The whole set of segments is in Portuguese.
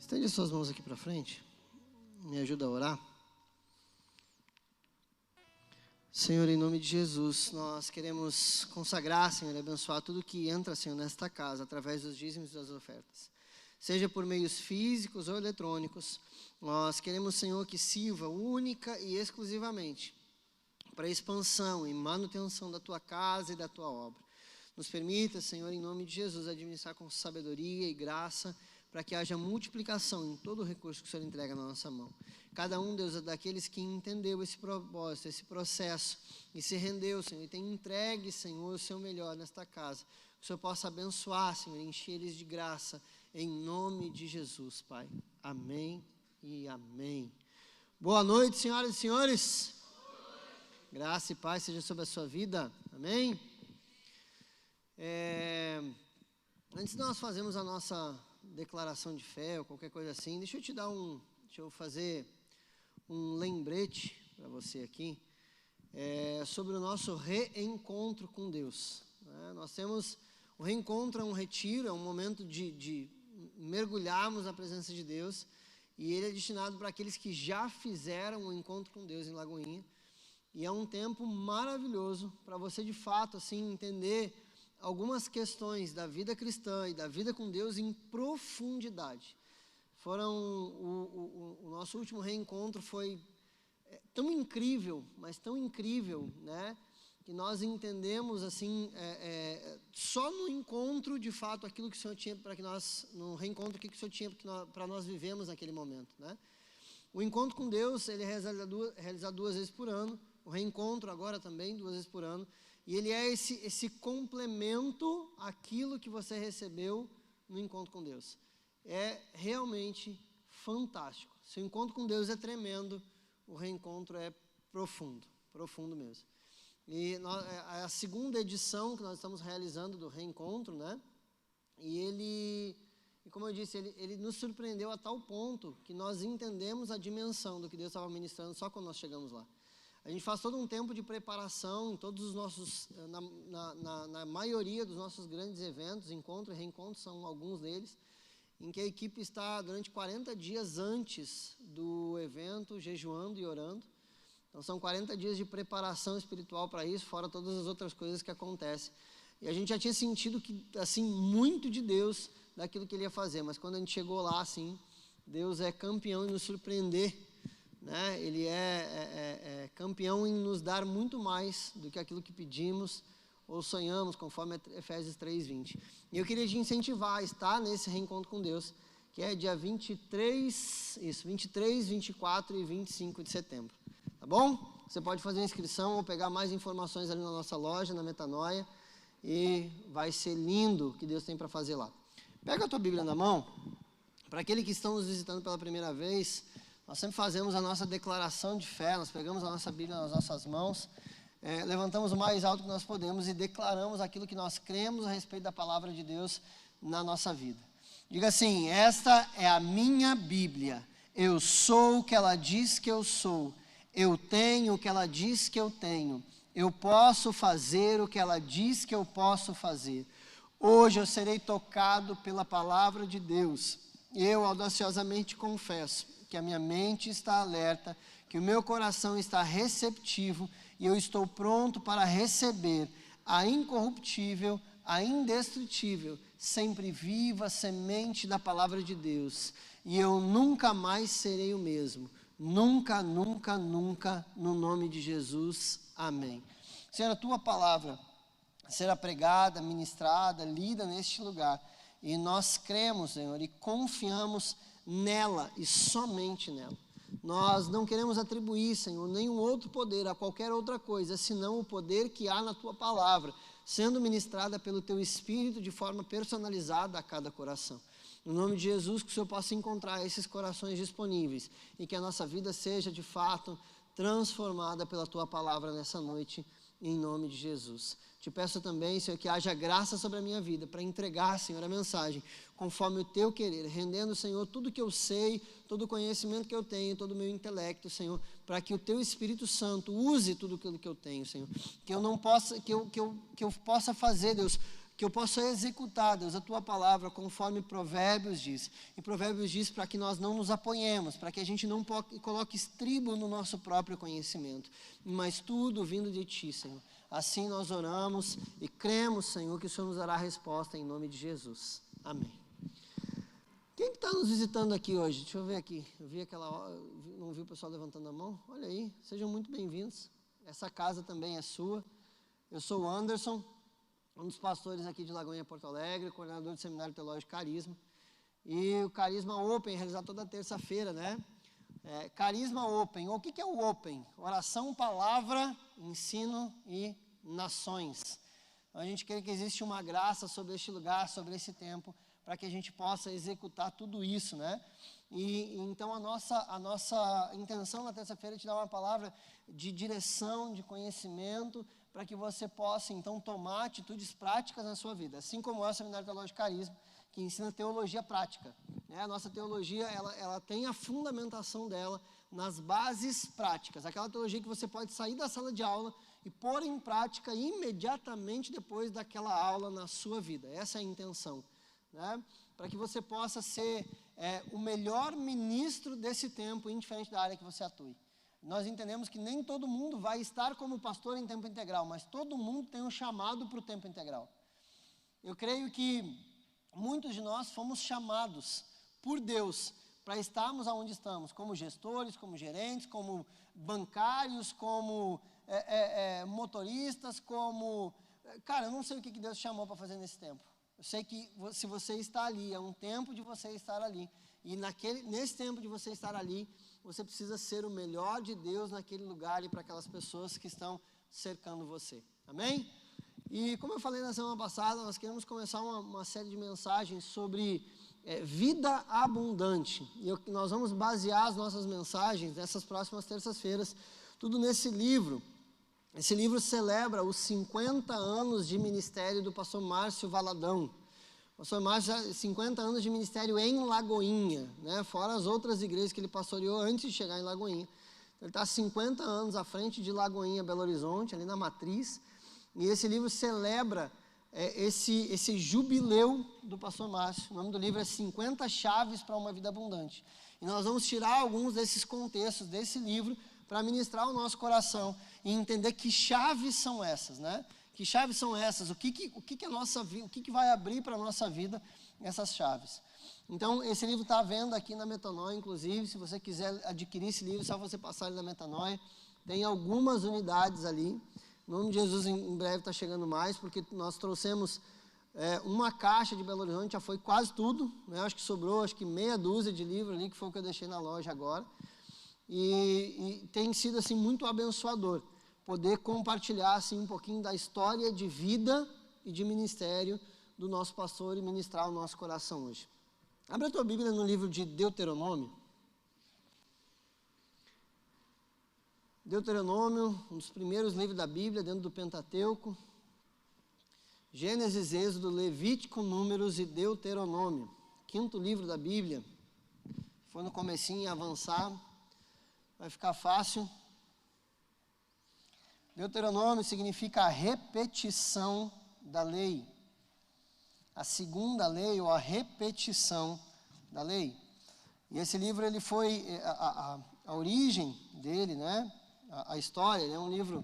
Estende suas mãos aqui para frente. Me ajuda a orar. Senhor, em nome de Jesus, nós queremos consagrar, Senhor, e abençoar tudo que entra, Senhor, nesta casa, através dos dízimos e das ofertas. Seja por meios físicos ou eletrônicos, nós queremos, Senhor, que sirva única e exclusivamente para a expansão e manutenção da Tua casa e da Tua obra. Nos permita, Senhor, em nome de Jesus, administrar com sabedoria e graça, para que haja multiplicação em todo o recurso que o Senhor entrega na nossa mão. Cada um, Deus, é daqueles que entendeu esse propósito, esse processo, e se rendeu, Senhor, e tem entregue, Senhor, o seu melhor nesta casa. Que o Senhor possa abençoar, Senhor, encher eles de graça, em nome de Jesus, Pai. Amém e amém. Boa noite, senhoras e senhores. Graça e paz seja sobre a sua vida. Amém. Antes de nós fazermos a nossa declaração de fé ou qualquer coisa assim, deixa eu fazer um lembrete para você aqui sobre o nosso reencontro com Deus. Nós temos o reencontro, é um retiro, é um momento de mergulharmos na presença de Deus, e ele é destinado para aqueles que já fizeram um encontro com Deus em Lagoinha, e é um tempo maravilhoso para você de fato assim entender algumas questões da vida cristã e da vida com Deus em profundidade. O nosso último reencontro foi tão incrível, mas tão incrível, né? Que nós entendemos assim, só no encontro de fato aquilo que o Senhor tinha para que nós, no reencontro, o que o Senhor tinha para nós vivemos naquele momento, né? O encontro com Deus, ele é realizado 2 vezes por ano, o reencontro agora também 2 vezes por ano. E ele é esse complemento àquilo que você recebeu no encontro com Deus. É realmente fantástico. Se o encontro com Deus é tremendo, o reencontro é profundo, profundo mesmo. E é a segunda edição que nós estamos realizando do reencontro, né? E como eu disse, ele nos surpreendeu a tal ponto que nós entendemos a dimensão do que Deus estava ministrando só quando nós chegamos lá. A gente faz todo um tempo de preparação em todos os nossos, na maioria dos nossos grandes eventos, encontro e reencontro são alguns deles, em que a equipe está durante 40 dias antes do evento, jejuando e orando. Então são 40 dias de preparação espiritual para isso, fora todas as outras coisas que acontecem. E a gente já tinha sentido que, assim, muito de Deus daquilo que Ele ia fazer, mas quando a gente chegou lá, assim, Deus é campeão em nos surpreender, né? Ele é campeão em nos dar muito mais do que aquilo que pedimos ou sonhamos, conforme Efésios 3:20. E eu queria te incentivar a estar nesse reencontro com Deus, que é dia 23, 24 e 25 de setembro. Tá bom? Você pode fazer a inscrição ou pegar mais informações ali na nossa loja, na Metanoia, e vai ser lindo o que Deus tem para fazer lá. Pega a tua Bíblia na mão. Para aqueles que estão nos visitando pela primeira vez, nós sempre fazemos a nossa declaração de fé, nós pegamos a nossa Bíblia nas nossas mãos, levantamos o mais alto que nós podemos e declaramos aquilo que nós cremos a respeito da palavra de Deus na nossa vida. Diga assim: esta é a minha Bíblia, eu sou o que ela diz que eu sou, eu tenho o que ela diz que eu tenho, eu posso fazer o que ela diz que eu posso fazer. Hoje eu serei tocado pela palavra de Deus. Eu audaciosamente confesso que a minha mente está alerta, que o meu coração está receptivo e eu estou pronto para receber a incorruptível, a indestrutível, sempre viva semente da palavra de Deus. E eu nunca mais serei o mesmo. Nunca, nunca, nunca, no nome de Jesus. Amém. Senhor, a tua palavra será pregada, ministrada, lida neste lugar. E nós cremos, Senhor, e confiamos nela e somente nela. Nós não queremos atribuir, Senhor, nenhum outro poder a qualquer outra coisa, senão o poder que há na tua palavra, sendo ministrada pelo teu Espírito de forma personalizada a cada coração. No nome de Jesus, que o Senhor possa encontrar esses corações disponíveis e que a nossa vida seja de fato transformada pela tua palavra nessa noite, em nome de Jesus. Te peço também, Senhor, que haja graça sobre a minha vida para entregar, Senhor, a mensagem conforme o teu querer, rendendo, Senhor, tudo que eu sei, todo o conhecimento que eu tenho, todo o meu intelecto, Senhor, para que o teu Espírito Santo use tudo aquilo que eu tenho, Senhor. Que eu possa fazer, Deus, que eu possa executar, Deus, a Tua palavra, conforme Provérbios diz. E Provérbios diz para que nós não nos apoiemos, para que a gente não coloque estribo no nosso próprio conhecimento, mas tudo vindo de Ti, Senhor. Assim nós oramos e cremos, Senhor, que o Senhor nos dará a resposta em nome de Jesus. Amém. Quem está nos visitando aqui hoje? Deixa eu ver aqui. Eu vi não vi o pessoal levantando a mão? Olha aí, sejam muito bem-vindos. Essa casa também é sua. Eu sou o Anderson, um dos pastores aqui de Lagoinha, Porto Alegre, coordenador do Seminário Teológico Carisma. E o Carisma Open é realizado toda terça-feira, né? Carisma Open. O que é o Open? Oração, palavra, ensino e nações. Então, a gente crê que existe uma graça sobre este lugar, sobre esse tempo, para que a gente possa executar tudo isso, né? E então a nossa intenção na terça-feira é te dar uma palavra de direção, de conhecimento, para que você possa então tomar atitudes práticas na sua vida, assim como é o Seminário Teológico Carisma, que ensina teologia prática, né? A nossa teologia, ela tem a fundamentação dela nas bases práticas, aquela teologia que você pode sair da sala de aula e pôr em prática imediatamente depois daquela aula na sua vida. Essa é a intenção, né? Para que você possa ser o melhor ministro desse tempo, indiferente da área que você atue. Nós entendemos que nem todo mundo vai estar como pastor em tempo integral, mas todo mundo tem um chamado para o tempo integral. Eu creio que muitos de nós fomos chamados por Deus para estarmos onde estamos, como gestores, como gerentes, como bancários, como motoristas, como... Cara, eu não sei o que Deus chamou para fazer nesse tempo. Eu sei que se você está ali, é um tempo de você estar ali. E nesse tempo de você estar ali, você precisa ser o melhor de Deus naquele lugar e para aquelas pessoas que estão cercando você. Amém? E como eu falei na semana passada, nós queremos começar uma série de mensagens sobre vida abundante. E nós vamos basear as nossas mensagens nessas próximas terças-feiras, tudo nesse livro. Esse livro celebra os 50 anos de ministério do pastor Márcio Valadão. O pastor Márcio, 50 anos de ministério em Lagoinha, né? Fora as outras igrejas que ele pastoreou antes de chegar em Lagoinha. Ele está há 50 anos à frente de Lagoinha, Belo Horizonte, ali na Matriz. E esse livro celebra esse jubileu do pastor Márcio. O nome do livro é 50 Chaves para uma Vida Abundante. E nós vamos tirar alguns desses contextos desse livro para ministrar o nosso coração e entender que chaves são essas, né? Que chaves são essas? O que a nossa vida, o que vai abrir para a nossa vida essas chaves? Então, esse livro está à venda aqui na Metanoia, inclusive. Se você quiser adquirir esse livro, é só você passar ali na Metanoia. Tem algumas unidades ali. Em nome de Jesus, em breve está chegando mais, porque nós trouxemos uma caixa de Belo Horizonte, já foi quase tudo, né? Acho que sobrou, meia dúzia de livros ali, que foi o que eu deixei na loja agora. E tem sido assim muito abençoador poder compartilhar assim um pouquinho da história de vida e de ministério do nosso pastor e ministrar o nosso coração hoje. Abra a tua Bíblia no livro de Deuteronômio. Deuteronômio, um dos primeiros livros da Bíblia, dentro do Pentateuco. Gênesis, Êxodo, Levítico, Números e Deuteronômio. Quinto livro da Bíblia. Se for no comecinho e avançar, vai ficar fácil. Deuteronômio significa a repetição da lei. A segunda lei ou a repetição da lei. E esse livro, ele foi, a origem dele, né? A história, ele é um livro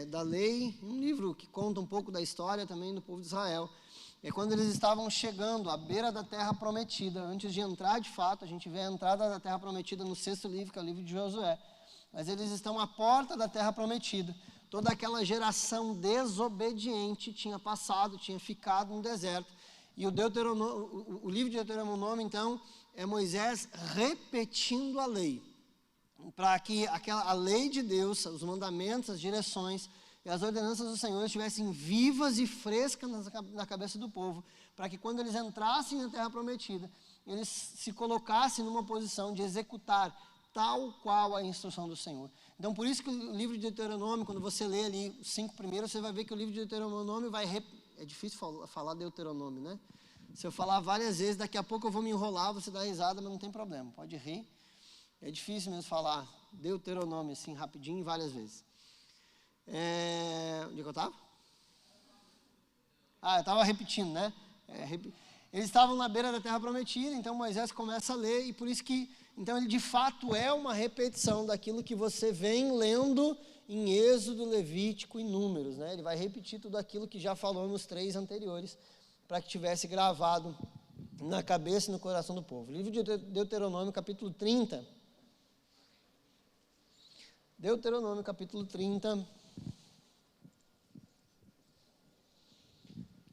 da lei, um livro que conta um pouco da história também do povo de Israel. É quando eles estavam chegando à beira da terra prometida, antes de entrar de fato, a gente vê a entrada da terra prometida no 6º livro, que é o livro de Josué. Mas eles estão à porta da terra prometida. Toda aquela geração desobediente tinha passado, tinha ficado no deserto. E o livro de Deuteronômio, então, é Moisés repetindo a lei. Para que a lei de Deus, os mandamentos, as direções e as ordenanças do Senhor estivessem vivas e frescas na cabeça do povo. Para que quando eles entrassem na terra prometida, eles se colocassem numa posição de executar tal qual a instrução do Senhor. Então, por isso que o livro de Deuteronômio, quando você lê ali os 5 primeiros, você vai ver que o livro de Deuteronômio É difícil falar Deuteronômio, né? Se eu falar várias vezes, daqui a pouco eu vou me enrolar, você dá risada, mas não tem problema, pode rir. É difícil mesmo falar Deuteronômio assim, rapidinho e várias vezes. Onde é que eu estava? eu estava repetindo, né? Eles estavam na beira da terra prometida, então Moisés começa a ler, e por isso que, então ele de fato é uma repetição daquilo que você vem lendo em Êxodo, Levítico e Números, né? Ele vai repetir tudo aquilo que já falou nos 3 anteriores, para que tivesse gravado na cabeça e no coração do povo. Livro de Deuteronômio, capítulo 30. Deuteronômio, capítulo 30.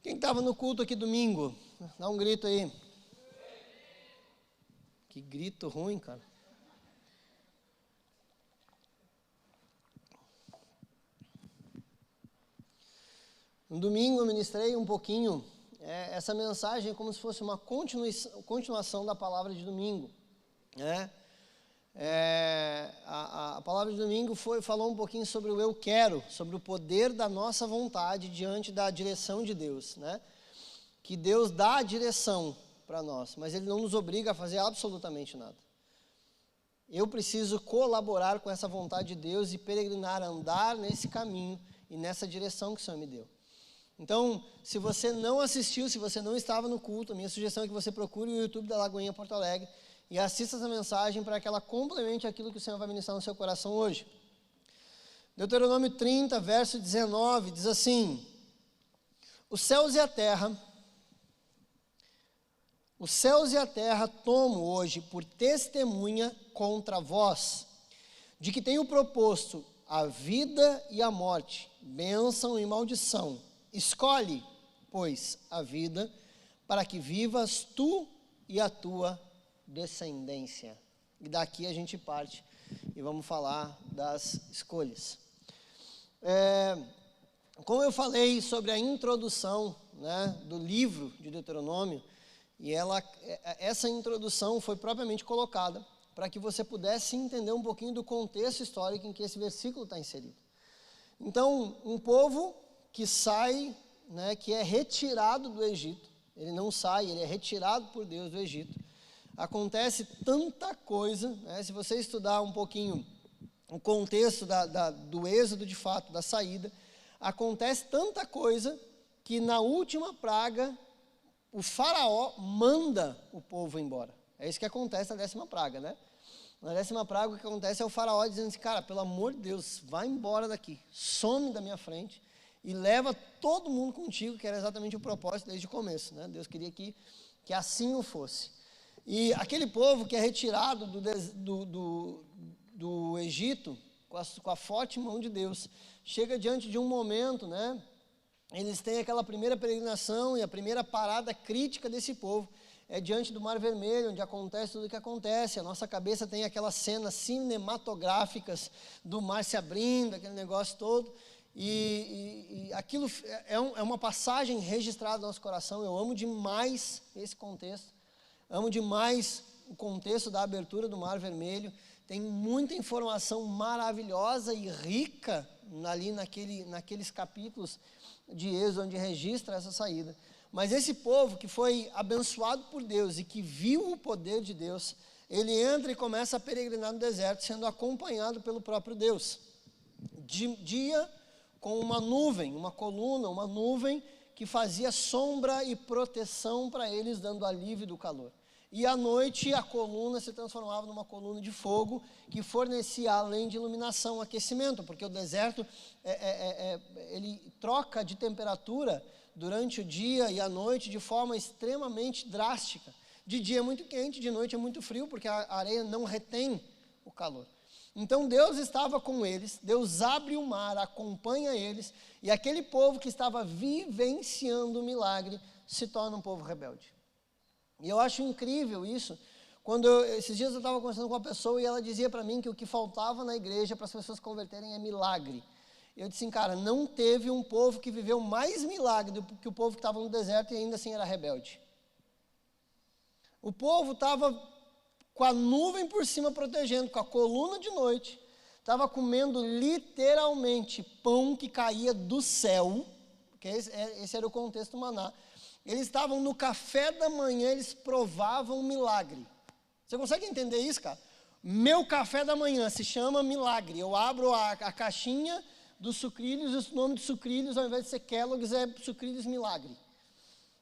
Quem estava no culto aqui domingo? Dá um grito aí. Que grito ruim, cara. No domingo eu ministrei um pouquinho essa mensagem como se fosse uma continuação da palavra de domingo, né? A palavra de domingo falou um pouquinho sobre o eu quero, sobre o poder da nossa vontade diante da direção de Deus, né? Que Deus dá a direção para nós, mas Ele não nos obriga a fazer absolutamente nada. Eu preciso colaborar com essa vontade de Deus e peregrinar, andar nesse caminho e nessa direção que o Senhor me deu. Então, se você não assistiu, se você não estava no culto, a minha sugestão é que você procure o YouTube da Lagoinha Porto Alegre e assista essa mensagem para que ela complemente aquilo que o Senhor vai ministrar no seu coração hoje. Deuteronômio 30, verso 19, diz assim: os céus e a terra tomo hoje por testemunha contra vós, de que tenho proposto a vida e a morte, bênção e maldição. Escolhe, pois, a vida, para que vivas tu e a tua descendência. E daqui a gente parte e vamos falar das escolhas. Como eu falei sobre a introdução, né, do livro de Deuteronômio, e essa introdução foi propriamente colocada para que você pudesse entender um pouquinho do contexto histórico em que esse versículo está inserido. Então, um povo que sai, né, que é retirado do Egito, ele não sai, ele é retirado por Deus do Egito. Acontece tanta coisa, né, se você estudar um pouquinho o contexto do êxodo de fato, da saída, acontece tanta coisa que na última praga, o faraó manda o povo embora. É isso que acontece na 10ª praga, né? Na 10ª praga o que acontece é o faraó dizendo assim, cara, pelo amor de Deus, vai embora daqui, some da minha frente, e leva todo mundo contigo, que era exatamente o propósito desde o começo, né? Deus queria que assim o fosse. E aquele povo que é retirado do Egito, com a forte mão de Deus, chega diante de um momento, né? Eles têm aquela primeira peregrinação e a primeira parada crítica desse povo é diante do Mar Vermelho, onde acontece tudo o que acontece. A nossa cabeça tem aquelas cenas cinematográficas do mar se abrindo, aquele negócio todo. E aquilo é uma passagem registrada no nosso coração. Eu amo demais esse contexto, amo demais o contexto da abertura do Mar Vermelho. Tem muita informação maravilhosa e rica ali naqueles capítulos de Êxodo, onde registra essa saída. Mas esse povo que foi abençoado por Deus e que viu o poder de Deus, ele entra e começa a peregrinar no deserto, sendo acompanhado pelo próprio Deus. Dia com uma nuvem, uma coluna, uma nuvem que fazia sombra e proteção para eles, dando alívio do calor. E à noite a coluna se transformava numa coluna de fogo que fornecia, além de iluminação, aquecimento, porque o deserto ele troca de temperatura durante o dia e a noite de forma extremamente drástica. De dia é muito quente, de noite é muito frio, porque a areia não retém o calor. Então Deus estava com eles, Deus abre o mar, acompanha eles, e aquele povo que estava vivenciando o milagre se torna um povo rebelde. E eu acho incrível isso. Esses dias eu estava conversando com uma pessoa e ela dizia para mim que o que faltava na igreja para as pessoas se converterem é milagre. Eu disse assim, cara, não teve um povo que viveu mais milagre do que o povo que estava no deserto e ainda assim era rebelde. O povo estava com a nuvem por cima protegendo, com a coluna de noite, estava comendo literalmente pão que caía do céu, porque esse era o contexto do maná. Eles estavam no café da manhã, eles provavam um milagre. Você consegue entender isso, cara? Meu café da manhã se chama milagre. Eu abro a caixinha, dos sucrilhos, e o nome de sucrilhos, ao invés de ser Kellogg's, é sucrilhos milagre.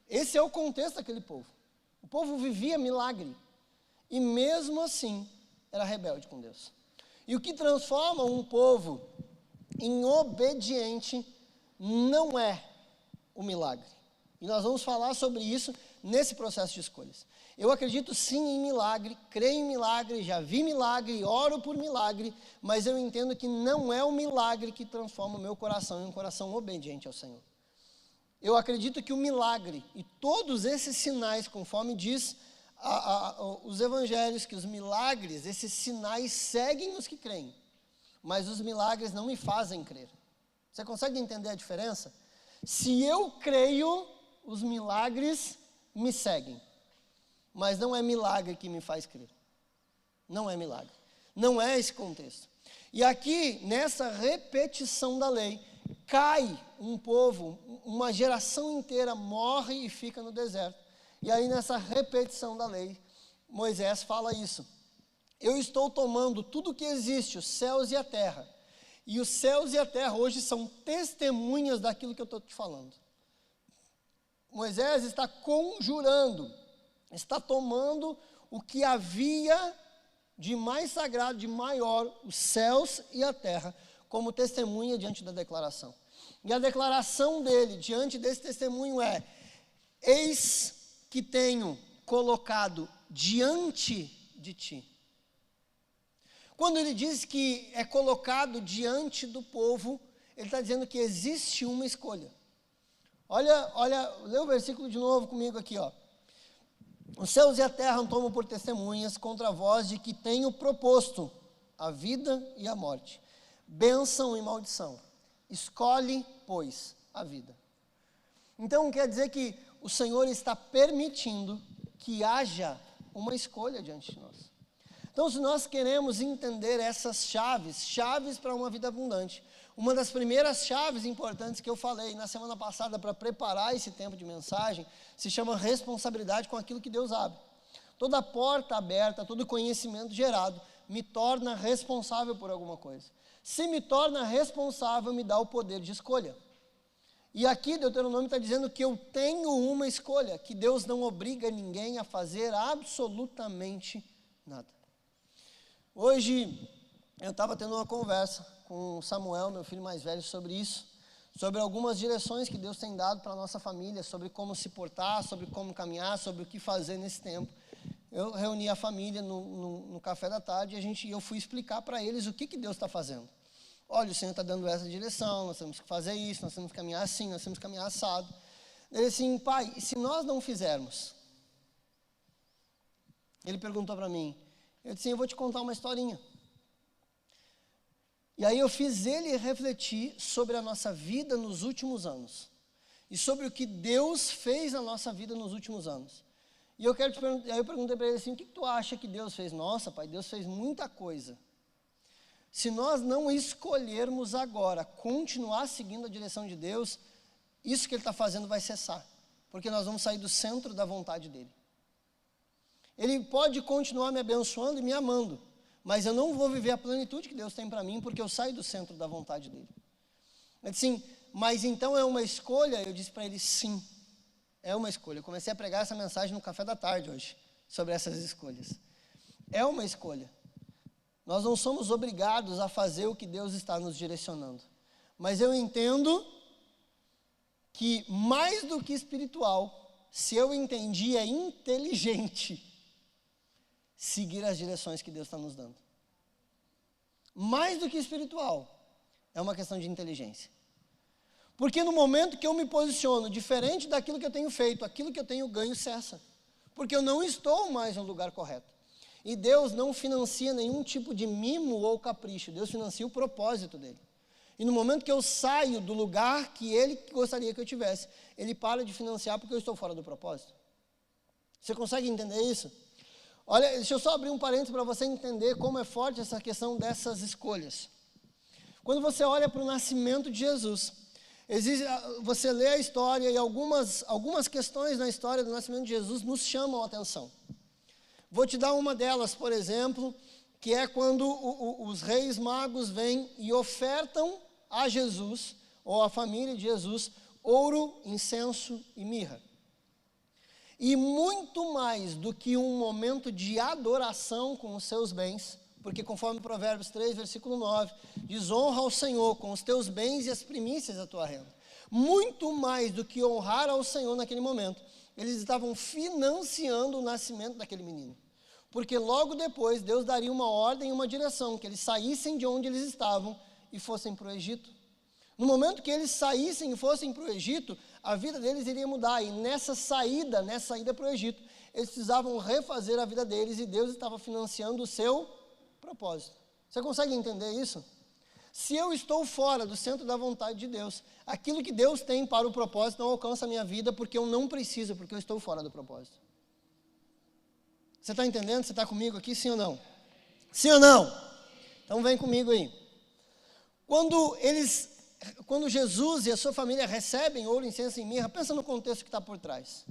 Esse é o contexto daquele povo. O povo vivia milagre, e mesmo assim, era rebelde com Deus. E o que transforma um povo em obediente não é o milagre. E nós vamos falar sobre isso nesse processo de escolhas. Eu acredito sim em milagre, creio em milagre, já vi milagre, oro por milagre, mas eu entendo que não é o milagre que transforma o meu coração em um coração obediente ao Senhor. Eu acredito que o milagre e todos esses sinais, conforme diz os evangelhos, que os milagres, esses sinais seguem os que creem, mas os milagres não me fazem crer. Você consegue entender a diferença? Se eu creio, os milagres me seguem, mas não é milagre que me faz crer. Não é milagre. Não é esse contexto. E aqui, nessa repetição da lei, cai um povo, uma geração inteira morre e fica no deserto. E aí, nessa repetição da lei, Moisés fala isso. Eu estou tomando tudo que existe, os céus e a terra. E os céus e a terra hoje são testemunhas daquilo que eu estou te falando. Moisés está conjurando, está tomando o que havia de mais sagrado, de maior, os céus e a terra, como testemunha diante da declaração. E a declaração dele diante desse testemunho é: eis que tenho colocado diante de ti. Quando ele diz que é colocado diante do povo, ele está dizendo que existe uma escolha. Olha, lê o versículo de novo comigo aqui, ó. Os céus e a terra tomam por testemunhas contra vós de que tenho proposto a vida e a morte, bênção e maldição. Escolhe, pois, a vida. Então quer dizer que o Senhor está permitindo que haja uma escolha diante de nós. Então, se nós queremos entender essas chaves para uma vida abundante, uma das primeiras chaves importantes que eu falei na semana passada para preparar esse tempo de mensagem, se chama responsabilidade com aquilo que Deus abre. Toda porta aberta, todo conhecimento gerado, me torna responsável por alguma coisa. Se me torna responsável, me dá o poder de escolha. E aqui Deuteronômio está dizendo que eu tenho uma escolha, que Deus não obriga ninguém a fazer absolutamente nada. Hoje, eu estava tendo uma conversa com o Samuel, meu filho mais velho, sobre isso, sobre algumas direções que Deus tem dado para a nossa família, sobre como se portar, sobre como caminhar, sobre o que fazer nesse tempo. Eu reuni a família no café da tarde e eu fui explicar para eles o que Deus está fazendo. Olha, o Senhor está dando essa direção, nós temos que fazer isso, nós temos que caminhar assim, nós temos que caminhar assado. Ele disse assim: pai, e se nós não fizermos? Ele perguntou para mim. Eu disse: eu vou te contar uma historinha. E aí eu fiz ele refletir sobre a nossa vida nos últimos anos. E sobre o que Deus fez na nossa vida nos últimos anos. E eu quero te perguntar, aí eu perguntei para ele assim: o que tu acha que Deus fez? Nossa, pai, Deus fez muita coisa. Se nós não escolhermos agora continuar seguindo a direção de Deus, isso que Ele está fazendo vai cessar. Porque nós vamos sair do centro da vontade dEle. Ele pode continuar me abençoando e me amando, mas eu não vou viver a plenitude que Deus tem para mim, porque eu saio do centro da vontade dEle. Ele disse assim: mas então é uma escolha? Eu disse para ele: sim, é uma escolha. Eu comecei a pregar essa mensagem no café da tarde hoje, sobre essas escolhas. É uma escolha. Nós não somos obrigados a fazer o que Deus está nos direcionando. Mas eu entendo que, mais do que espiritual, se eu entendi, é inteligente seguir as direções que Deus está nos dando. Mais do que espiritual, é uma questão de inteligência. Porque no momento que eu me posiciono diferente daquilo que eu tenho feito, aquilo que eu tenho ganho cessa. Porque eu não estou mais no lugar correto. E Deus não financia nenhum tipo de mimo ou capricho. Deus financia o propósito dEle. E no momento que eu saio do lugar que Ele gostaria que eu tivesse, Ele para de financiar porque eu estou fora do propósito. Você consegue entender isso? Olha, deixa eu só abrir um parênteses para você entender como é forte essa questão dessas escolhas. Quando você olha para o nascimento de Jesus, você lê a história e algumas questões na história do nascimento de Jesus nos chamam a atenção. Vou te dar uma delas, por exemplo, que é quando os reis magos vêm e ofertam a Jesus, ou a família de Jesus, ouro, incenso e mirra. E muito mais do que um momento de adoração com os seus bens, porque conforme Provérbios 3, versículo 9, diz: honra ao Senhor com os teus bens e as primícias da tua renda. Muito mais do que honrar ao Senhor naquele momento, eles estavam financiando o nascimento daquele menino. Porque logo depois Deus daria uma ordem e uma direção, que eles saíssem de onde eles estavam e fossem para o Egito. No momento que eles saíssem e fossem para o Egito, a vida deles iria mudar. E nessa saída para o Egito, eles precisavam refazer a vida deles e Deus estava financiando o seu propósito. Você consegue entender isso? Se eu estou fora do centro da vontade de Deus, aquilo que Deus tem para o propósito não alcança a minha vida porque eu não preciso, porque eu estou fora do propósito. Você está entendendo? Você está comigo aqui, sim ou não? Sim ou não? Então vem comigo aí. Quando Jesus e a sua família recebem ouro, incenso e mirra, pensa no contexto que está por trás.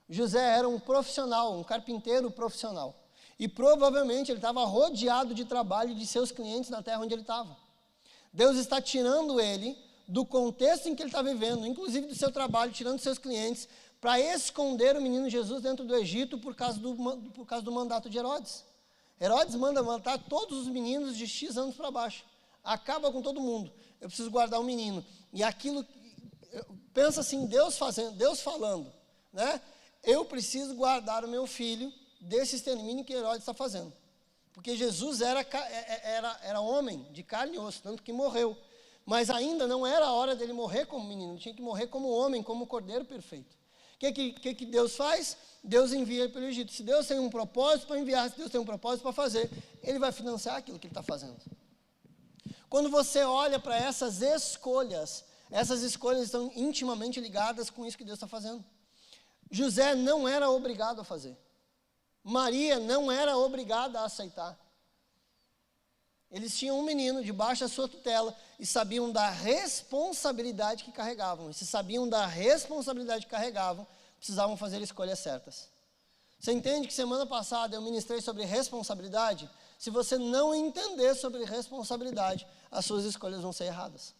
José era um profissional, um carpinteiro profissional. E provavelmente ele estava rodeado de trabalho de seus clientes na terra onde ele estava. Deus está tirando ele do contexto em que ele está vivendo, inclusive do seu trabalho, tirando seus clientes, para esconder o menino Jesus dentro do Egito por causa do mandato de Herodes. Herodes manda matar todos os meninos de X anos para baixo. Acaba com todo mundo. Eu preciso guardar o menino. E aquilo, pensa assim, Deus falando, né? Eu preciso guardar o meu filho desse extermínio que Herodes está fazendo. Porque Jesus era homem, de carne e osso, tanto que morreu. Mas ainda não era a hora dele morrer como menino, ele tinha que morrer como homem, como cordeiro perfeito. O que Deus faz? Deus envia ele para o Egito. Se Deus tem um propósito para enviar, se Deus tem um propósito para fazer, Ele vai financiar aquilo que Ele está fazendo. Quando você olha para essas escolhas estão intimamente ligadas com isso que Deus está fazendo. José não era obrigado a fazer. Maria não era obrigada a aceitar. Eles tinham um menino debaixo da sua tutela e sabiam da responsabilidade que carregavam. E se sabiam da responsabilidade que carregavam, precisavam fazer escolhas certas. Você entende que semana passada eu ministrei sobre responsabilidade? Se você não entender sobre responsabilidade, as suas escolhas vão ser erradas.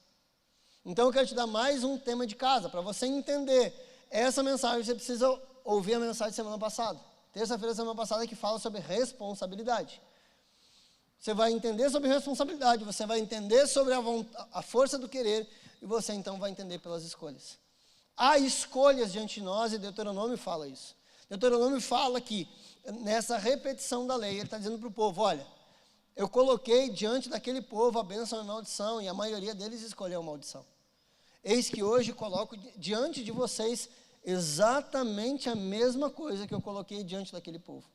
Então eu quero te dar mais um tema de casa. Para você entender essa mensagem, você precisa ouvir a mensagem de semana passada. Terça-feira da semana passada que fala sobre responsabilidade. Você vai entender sobre responsabilidade, você vai entender sobre a força do querer, e você então vai entender pelas escolhas. Há escolhas diante de nós, e Deuteronômio fala isso. Deuteronômio fala que, nessa repetição da lei, ele está dizendo para o povo: olha, eu coloquei diante daquele povo a bênção e a maldição, e a maioria deles escolheu a maldição. Eis que hoje coloco diante de vocês exatamente a mesma coisa que eu coloquei diante daquele povo.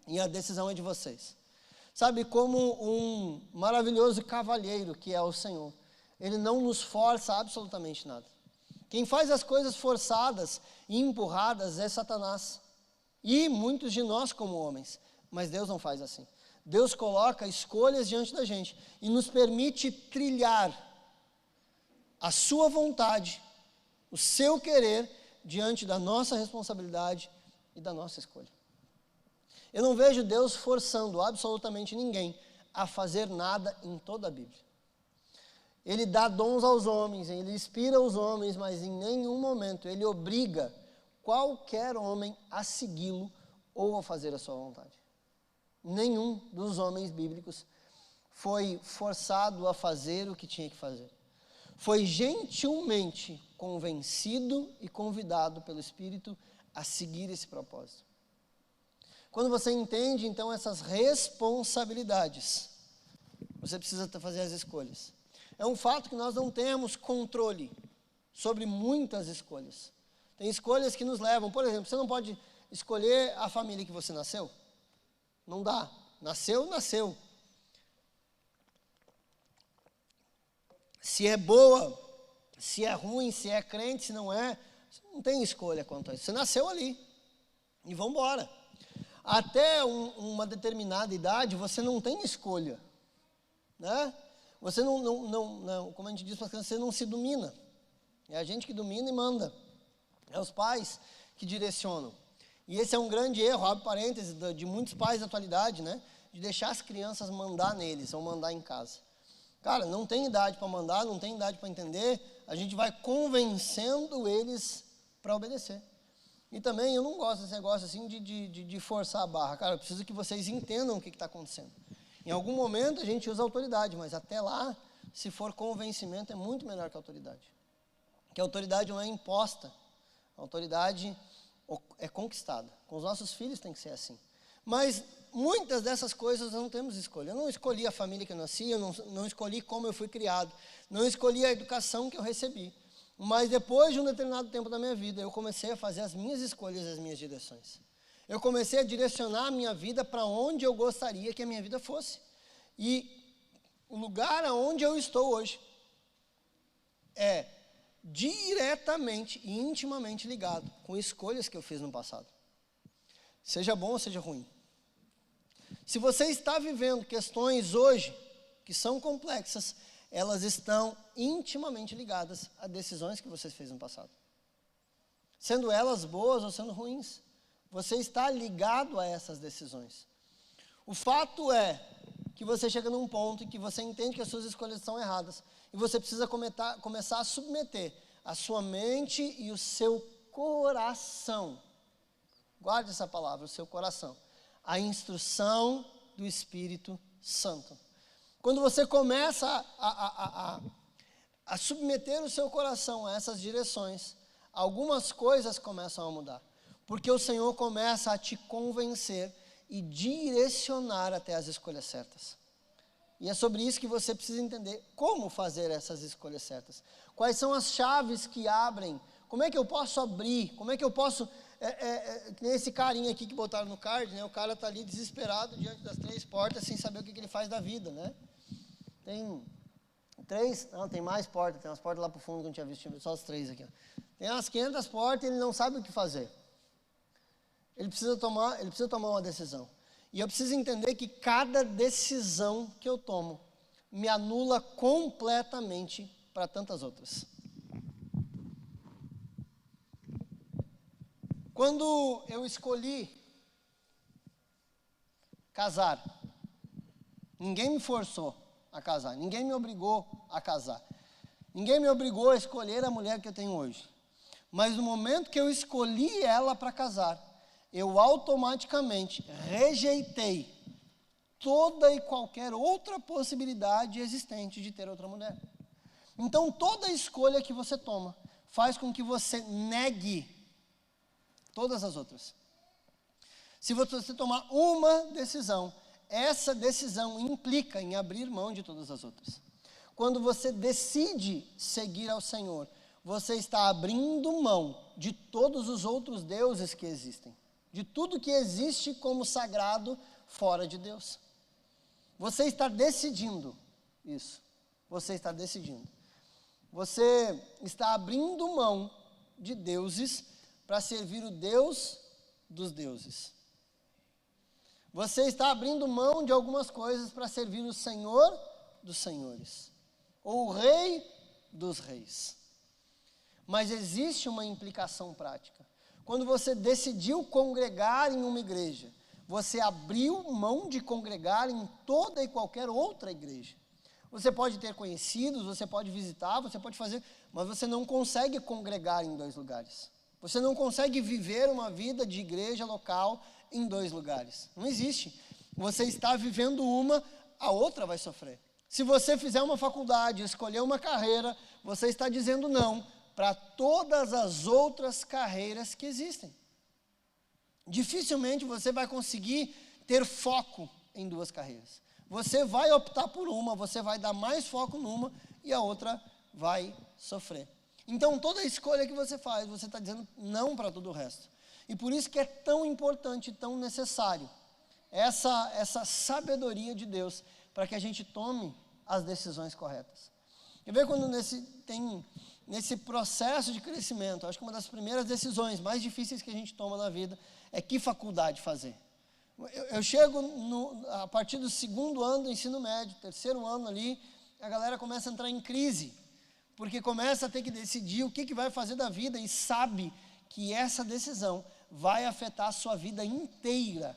E a decisão é de vocês. Sabe, como um maravilhoso cavalheiro que é o Senhor, Ele não nos força absolutamente nada. Quem faz as coisas forçadas e empurradas é Satanás. E muitos de nós como homens. Mas Deus não faz assim. Deus coloca escolhas diante da gente e nos permite trilhar a sua vontade, o seu querer, diante da nossa responsabilidade e da nossa escolha. Eu não vejo Deus forçando absolutamente ninguém a fazer nada em toda a Bíblia. Ele dá dons aos homens, Ele inspira os homens, mas em nenhum momento Ele obriga qualquer homem a segui-lo ou a fazer a sua vontade. Nenhum dos homens bíblicos foi forçado a fazer o que tinha que fazer. Foi gentilmente convencido e convidado pelo Espírito a seguir esse propósito. Quando você entende, então, essas responsabilidades, você precisa fazer as escolhas. É um fato que nós não temos controle sobre muitas escolhas. Tem escolhas que nos levam, por exemplo, você não pode escolher a família que você nasceu. Não dá. Nasceu, nasceu. Se é boa, se é ruim, se é crente, se não é, você não tem escolha quanto a isso. Você nasceu ali. E vamos embora. Até uma determinada idade, você não tem escolha, né? Você não, como a gente diz para as crianças, você não se domina. É a gente que domina e manda. É os pais que direcionam. E esse é um grande erro, abre parênteses, de muitos pais da atualidade, né? De deixar as crianças mandar neles, ou mandar em casa. Cara, não tem idade para mandar, não tem idade para entender, a gente vai convencendo eles para obedecer. E também eu não gosto desse negócio assim de forçar a barra. Cara, eu preciso que vocês entendam o que está acontecendo. Em algum momento a gente usa autoridade, mas até lá, se for convencimento, é muito melhor que a autoridade. Porque a autoridade não é imposta, a autoridade é conquistada. Com os nossos filhos tem que ser assim. Mas muitas dessas coisas não temos escolha. Eu não escolhi a família que eu nasci, eu não escolhi como eu fui criado, não escolhi a educação que eu recebi. Mas depois de um determinado tempo da minha vida, eu comecei a fazer as minhas escolhas, as minhas direções. Eu comecei a direcionar a minha vida para onde eu gostaria que a minha vida fosse. E o lugar aonde eu estou hoje é diretamente e intimamente ligado com escolhas que eu fiz no passado. Seja bom ou seja ruim. Se você está vivendo questões hoje que são complexas, elas estão intimamente ligadas a decisões que você fez no passado. Sendo elas boas ou sendo ruins, você está ligado a essas decisões. O fato é que você chega num ponto em que você entende que as suas escolhas são erradas e você precisa começar a submeter a sua mente e o seu coração. Guarde essa palavra, o seu coração. A instrução do Espírito Santo. Quando você começa a submeter o seu coração a essas direções, algumas coisas começam a mudar. Porque o Senhor começa a te convencer e direcionar até as escolhas certas. E é sobre isso que você precisa entender como fazer essas escolhas certas. Quais são as chaves que abrem? Como é que eu posso abrir? Como é que eu posso... Tem esse carinha aqui que botaram no card, né? O cara está ali desesperado diante das 3 portas sem saber o que ele faz da vida, né? Tem 3, não, tem mais portas, tem umas portas lá para o fundo que eu não tinha visto, só as 3 aqui. Ó. Tem umas 500 portas e ele não sabe o que fazer. Ele precisa tomar uma decisão. E eu preciso entender que cada decisão que eu tomo me anula completamente para tantas outras. Quando eu escolhi casar, ninguém me forçou a casar, ninguém me obrigou a casar. Ninguém me obrigou a escolher a mulher que eu tenho hoje. Mas no momento que eu escolhi ela para casar, eu automaticamente rejeitei toda e qualquer outra possibilidade existente de ter outra mulher. Então, toda escolha que você toma faz com que você negue todas as outras. Se você tomar uma decisão, essa decisão implica em abrir mão de todas as outras. Quando você decide seguir ao Senhor, você está abrindo mão de todos os outros deuses que existem. De tudo que existe como sagrado fora de Deus. Você está decidindo isso. Você está decidindo. Você está abrindo mão de deuses para servir o Deus dos deuses. Você está abrindo mão de algumas coisas para servir o Senhor dos senhores. Ou o Rei dos reis. Mas existe uma implicação prática. Quando você decidiu congregar em uma igreja, você abriu mão de congregar em toda e qualquer outra igreja. Você pode ter conhecidos, você pode visitar, você pode fazer, mas você não consegue congregar em 2 lugares. Você não consegue viver uma vida de igreja local em 2 lugares. Não existe. Você está vivendo uma, a outra vai sofrer. Se você fizer uma faculdade, escolher uma carreira, você está dizendo não para todas as outras carreiras que existem. Dificilmente você vai conseguir ter foco em 2 carreiras. Você vai optar por uma, você vai dar mais foco numa e a outra vai sofrer. Então, toda escolha que você faz, você está dizendo não para todo o resto. E por isso que é tão importante, tão necessário essa sabedoria de Deus para que a gente tome as decisões corretas. Quer ver quando nesse processo de crescimento, acho que uma das primeiras decisões mais difíceis que a gente toma na vida é que faculdade fazer. Eu chego a partir do 2º ano do ensino médio, 3º ano ali, a galera começa a entrar em crise, porque começa a ter que decidir o que vai fazer da vida e sabe que essa decisão vai afetar a sua vida inteira.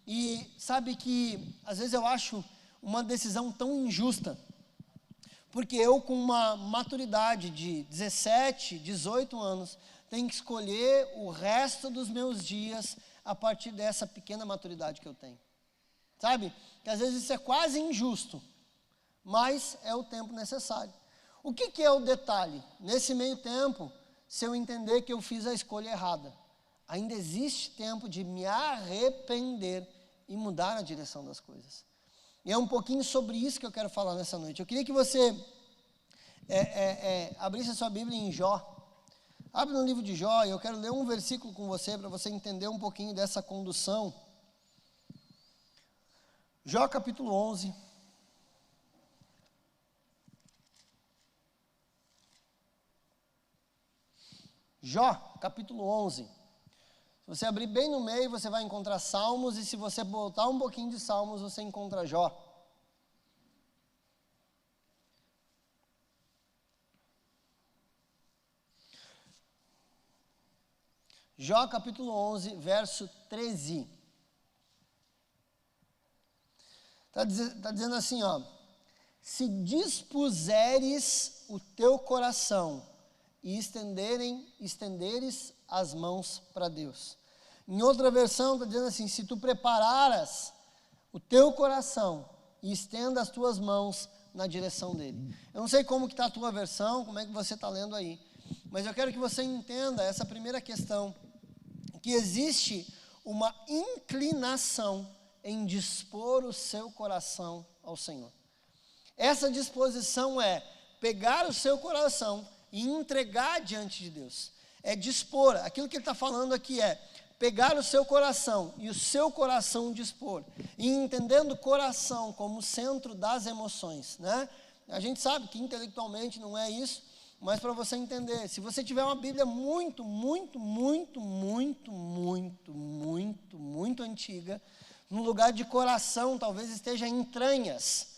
E sabe que, às vezes eu acho uma decisão tão injusta, Porque eu, com uma maturidade de 17, 18 anos, tenho que escolher o resto dos meus dias a partir dessa pequena maturidade que eu tenho. Sabe? Que às vezes isso é quase injusto, mas é o tempo necessário. O que é o detalhe? Nesse meio tempo, se eu entender que eu fiz a escolha errada, ainda existe tempo de me arrepender e mudar a direção das coisas. E é um pouquinho sobre isso que eu quero falar nessa noite. Eu queria que você abrisse a sua Bíblia em Jó. Abre no livro de Jó, e eu quero ler um versículo com você, para você entender um pouquinho dessa condução. Jó capítulo 11. Jó capítulo 11. Se você abrir bem no meio, você vai encontrar Salmos, e se você botar um pouquinho de Salmos, você encontra Jó. Jó capítulo 11, verso 13. Está dizendo assim, ó: se dispuseres o teu coração e estenderes as mãos para Deus. Em outra versão está dizendo assim: se tu prepararas o teu coração e estenda as tuas mãos na direção dele. Eu não sei como que está a tua versão, como é que você está lendo aí, mas eu quero que você entenda essa primeira questão, que existe uma inclinação em dispor o seu coração ao Senhor. Essa disposição é pegar o seu coração e entregar diante de Deus. É dispor. Aquilo que ele está falando aqui é pegar o seu coração e o seu coração dispor. E entendendo o coração como centro das emoções, né? A gente sabe que intelectualmente não é isso, mas para você entender, se você tiver uma Bíblia muito antiga, no lugar de coração talvez esteja entranhas,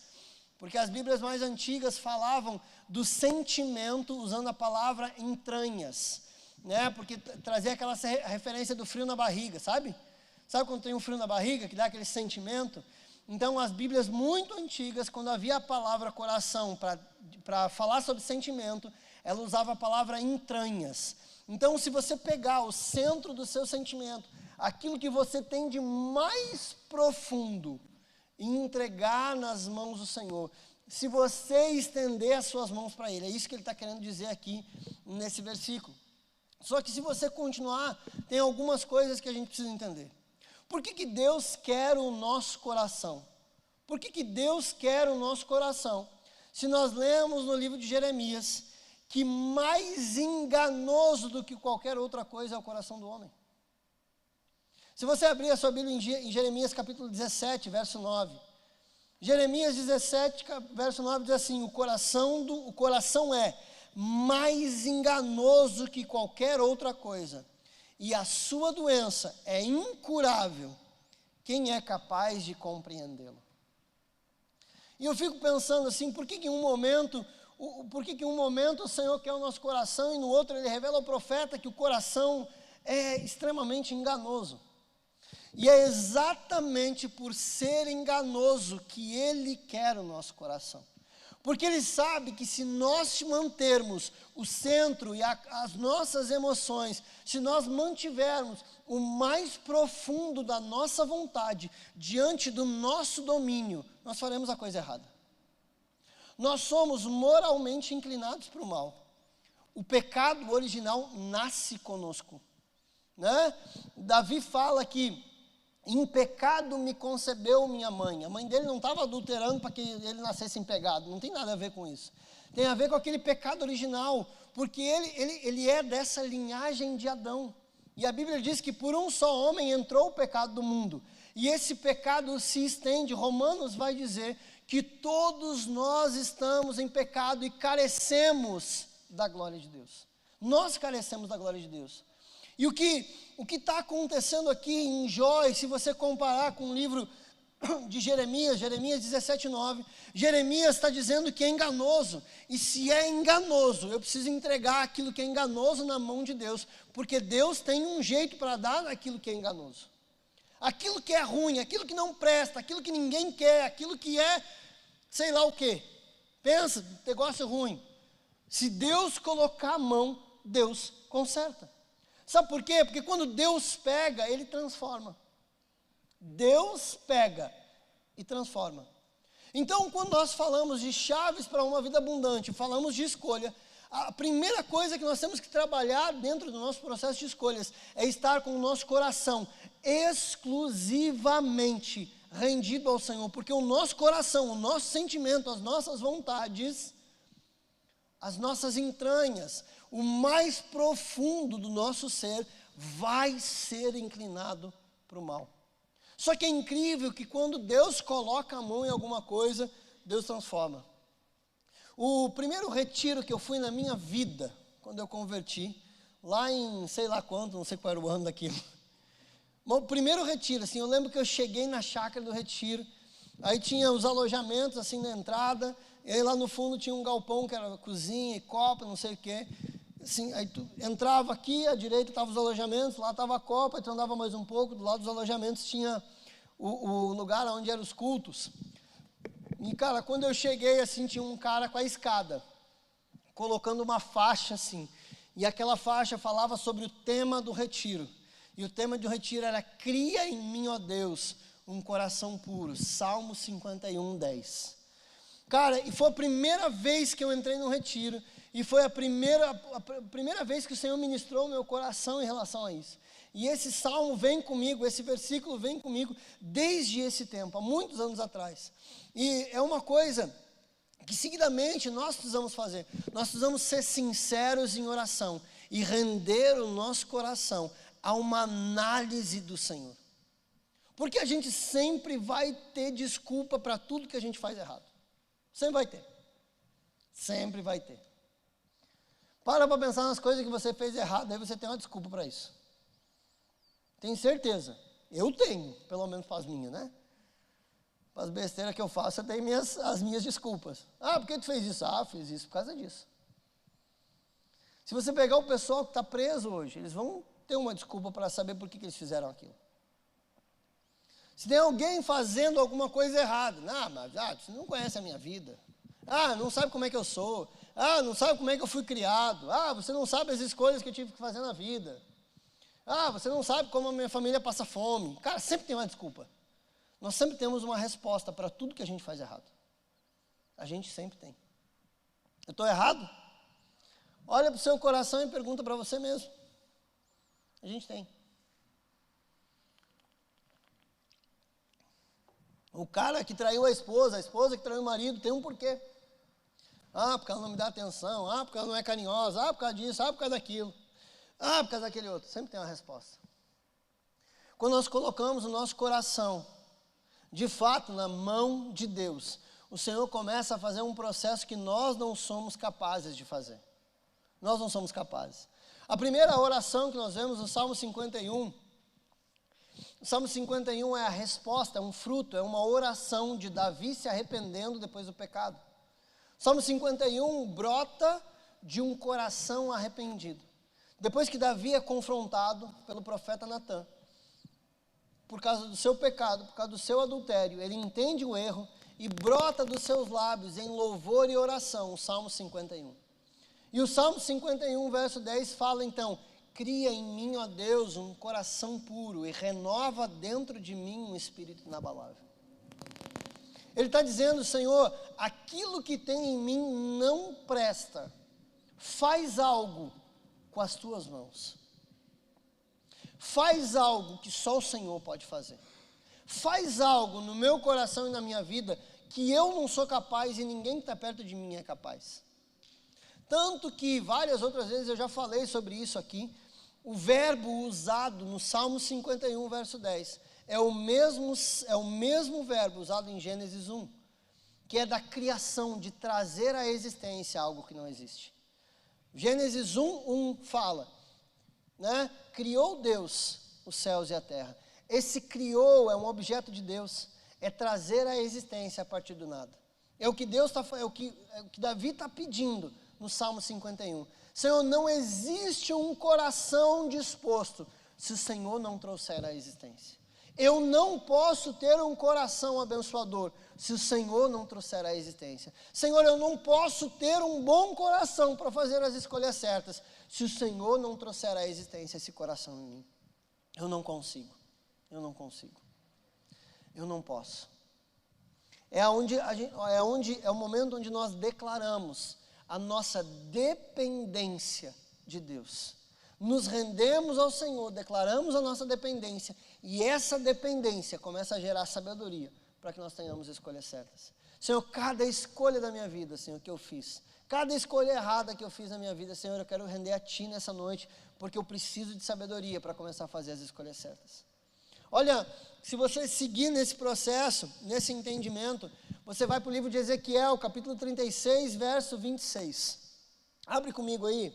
porque as Bíblias mais antigas falavam do sentimento usando a palavra entranhas, né? Porque trazia aquela referência do frio na barriga, sabe? Sabe quando tem um frio na barriga, que dá aquele sentimento? Então, as Bíblias muito antigas, quando havia a palavra coração para falar sobre sentimento, ela usava a palavra entranhas. Então, se você pegar o centro do seu sentimento, aquilo que você tem de mais profundo, e entregar nas mãos do Senhor, se você estender as suas mãos para Ele, é isso que Ele está querendo dizer aqui nesse versículo. Só que se você continuar, tem algumas coisas que a gente precisa entender. Por que Deus quer o nosso coração? Por que Deus quer o nosso coração? Se nós lemos no livro de Jeremias, que mais enganoso do que qualquer outra coisa é o coração do homem. Se você abrir a sua Bíblia em Jeremias capítulo 17, verso 9. Jeremias 17, verso 9 diz assim: o coração é mais enganoso que qualquer outra coisa, e a sua doença é incurável. Quem é capaz de compreendê-lo? E eu fico pensando assim, por que em um momento o Senhor quer o nosso coração e no outro Ele revela ao profeta que o coração é extremamente enganoso? E é exatamente por ser enganoso que Ele quer o nosso coração. Porque Ele sabe que se nós mantermos o centro e as nossas emoções, se nós mantivermos o mais profundo da nossa vontade diante do nosso domínio, nós faremos a coisa errada. Nós somos moralmente inclinados para o mal. O pecado original nasce conosco, né? Davi fala que em pecado me concebeu minha mãe. A mãe dele não estava adulterando para que ele nascesse em pecado. Não tem nada a ver com isso. Tem a ver com aquele pecado original, porque ele é dessa linhagem de Adão. E a Bíblia diz que por um só homem entrou o pecado do mundo. E esse pecado se estende. Romanos vai dizer que todos nós estamos em pecado e carecemos da glória de Deus. Nós carecemos da glória de Deus. E o que está acontecendo aqui em Jó, e se você comparar com o livro de Jeremias 17:9, Jeremias está dizendo que é enganoso. E se é enganoso, eu preciso entregar aquilo que é enganoso na mão de Deus, porque Deus tem um jeito para dar aquilo que é enganoso. Aquilo que é ruim, aquilo que não presta, aquilo que ninguém quer, aquilo que é sei lá o quê, Pensa, negócio ruim. Se Deus colocar a mão, Deus conserta. Sabe por quê? Porque quando Deus pega, Ele transforma. Deus pega e transforma. Então, quando nós falamos de chaves para uma vida abundante, falamos de escolha, a primeira coisa que nós temos que trabalhar dentro do nosso processo de escolhas é estar com o nosso coração exclusivamente rendido ao Senhor, porque o nosso coração, o nosso sentimento, as nossas vontades, as nossas entranhas, o mais profundo do nosso ser vai ser inclinado para o mal. Só que é incrível que quando Deus coloca a mão em alguma coisa, Deus transforma. O primeiro retiro que eu fui na minha vida, quando eu converti, lá em sei lá quanto, não sei qual era o ano daquilo. Mas o primeiro retiro, assim, eu lembro que eu cheguei na chácara do retiro, aí tinha os alojamentos assim na entrada, e aí lá no fundo tinha um galpão que era cozinha e copa, não sei o quê. Assim, aí tu entrava aqui, à direita estavam os alojamentos, lá estava a copa, aí tu andava mais um pouco, do lado dos alojamentos tinha o lugar onde eram os cultos. E, cara, quando eu cheguei, assim, tinha um cara com a escada, colocando uma faixa, assim, e aquela faixa falava sobre o tema do retiro. E o tema do retiro era: cria em mim, ó Deus, um coração puro. Salmo 51, 10. Cara, e foi a primeira vez que eu entrei no retiro, e foi a primeira vez que o Senhor ministrou o meu coração em relação a isso. E esse salmo vem comigo, esse versículo vem comigo desde esse tempo, há muitos anos atrás. E é uma coisa que seguidamente nós precisamos fazer. Nós precisamos ser sinceros em oração e render o nosso coração a uma análise do Senhor. Porque a gente sempre vai ter desculpa para tudo que a gente faz errado. Sempre vai ter. Sempre vai ter. Para pensar nas coisas que você fez errado, aí você tem uma desculpa para isso. Tenho certeza. Eu tenho, pelo menos para as minhas, né? Para as besteiras que eu faço, eu tenho as minhas desculpas. Ah, por que tu fez isso? Ah, fiz isso por causa disso. Se você pegar o pessoal que está preso hoje, eles vão ter uma desculpa para saber por que eles fizeram aquilo. Se tem alguém fazendo alguma coisa errada, mas você não conhece a minha vida. Não sabe como é que eu sou. Não sabe como é que eu fui criado. Você não sabe as escolhas que eu tive que fazer na vida. Você não sabe como a minha família passa fome. Cara, sempre tem uma desculpa. Nós sempre temos uma resposta para tudo que a gente faz errado. A gente sempre tem. Eu estou errado? Olha para o seu coração e pergunta para você mesmo. A gente tem. O cara que traiu a esposa que traiu o marido, tem um porquê. Porque ela não me dá atenção, porque ela não é carinhosa, por causa disso, por causa daquilo. Por causa daquele outro. Sempre tem uma resposta. Quando nós colocamos o nosso coração, de fato, na mão de Deus, o Senhor começa a fazer um processo que nós não somos capazes de fazer. Nós não somos capazes. A primeira oração que nós vemos no Salmo 51, o Salmo 51 é a resposta, é um fruto, é uma oração de Davi se arrependendo depois do pecado. O Salmo 51 brota de um coração arrependido. Depois que Davi é confrontado pelo profeta Natã, por causa do seu pecado, por causa do seu adultério, ele entende o erro e brota dos seus lábios em louvor e oração, o Salmo 51. E o Salmo 51, verso 10 fala então: cria em mim, ó Deus, um coração puro e renova dentro de mim um espírito inabalável. Ele está dizendo: Senhor, aquilo que tem em mim não presta, faz algo com as tuas mãos. Faz algo que só o Senhor pode fazer. Faz algo no meu coração e na minha vida que eu não sou capaz e ninguém que está perto de mim é capaz. Tanto que várias outras vezes eu já falei sobre isso aqui. O verbo usado no Salmo 51, verso 10, é o mesmo verbo usado em Gênesis 1, que é da criação, de trazer à existência algo que não existe. Gênesis 1 fala, né? Criou Deus os céus e a terra. Esse criou é um objeto de Deus, é trazer à existência a partir do nada. É o que Davi está pedindo no Salmo 51. Senhor, não existe um coração disposto se o Senhor não trouxer à existência. Eu não posso ter um coração abençoador se o Senhor não trouxer à existência. Senhor, eu não posso ter um bom coração para fazer as escolhas certas se o Senhor não trouxer à existência esse coração em mim. Eu não consigo. Eu não consigo. Eu não posso. É o momento onde nós declaramos a nossa dependência de Deus. Nos rendemos ao Senhor, declaramos a nossa dependência, e essa dependência começa a gerar sabedoria para que nós tenhamos escolhas certas. Senhor, cada escolha da minha vida, Senhor, que eu fiz, cada escolha errada que eu fiz na minha vida, Senhor, eu quero render a Ti nessa noite, porque eu preciso de sabedoria para começar a fazer as escolhas certas. Olha, se você seguir nesse processo, nesse entendimento, você vai para o livro de Ezequiel, capítulo 36, verso 26. Abre comigo aí.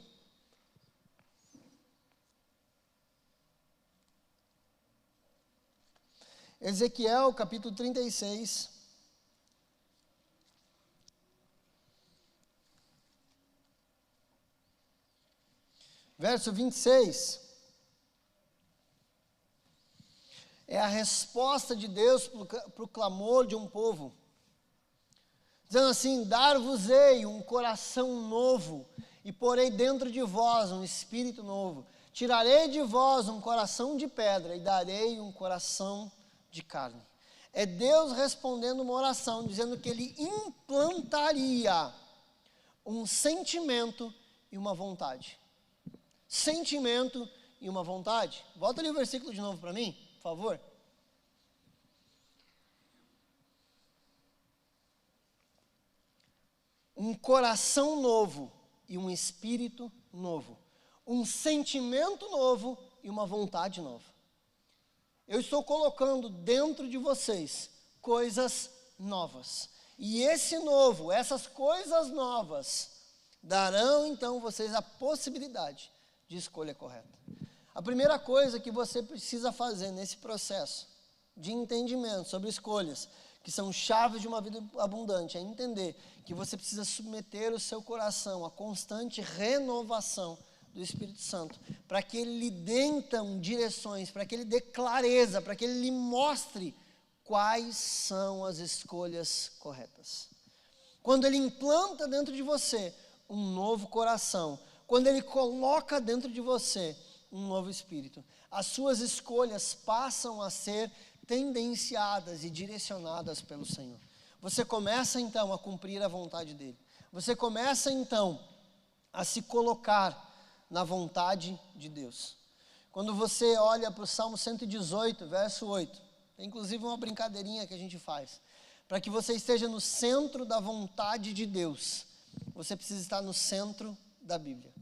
Ezequiel, capítulo 36. Verso 26. É a resposta de Deus para o clamor de um povo. Dizendo assim: dar-vos-ei um coração novo, e porei dentro de vós um espírito novo. Tirarei de vós um coração de pedra, e darei um coração de carne. É Deus respondendo uma oração, dizendo que Ele implantaria um sentimento e uma vontade. Sentimento e uma vontade. Volta ali o versículo de novo para mim, por favor. Um coração novo e um espírito novo. Um sentimento novo e uma vontade nova. Eu estou colocando dentro de vocês coisas novas. E esse novo, essas coisas novas, darão então vocês a possibilidade de escolha correta. A primeira coisa que você precisa fazer nesse processo de entendimento sobre escolhas, que são chaves de uma vida abundante, é entender que você precisa submeter o seu coração à constante renovação do Espírito Santo, para que Ele lhe dê então direções, para que Ele dê clareza, para que Ele lhe mostre quais são as escolhas corretas. Quando Ele implanta dentro de você um novo coração, quando Ele coloca dentro de você um novo espírito, as suas escolhas passam a ser tendenciadas e direcionadas pelo Senhor. Você começa então a cumprir a vontade dEle. Você começa então a se colocar na vontade de Deus. Quando você olha para o Salmo 118, verso 8, tem inclusive uma brincadeirinha que a gente faz. Para que você esteja no centro da vontade de Deus, você precisa estar no centro da Bíblia.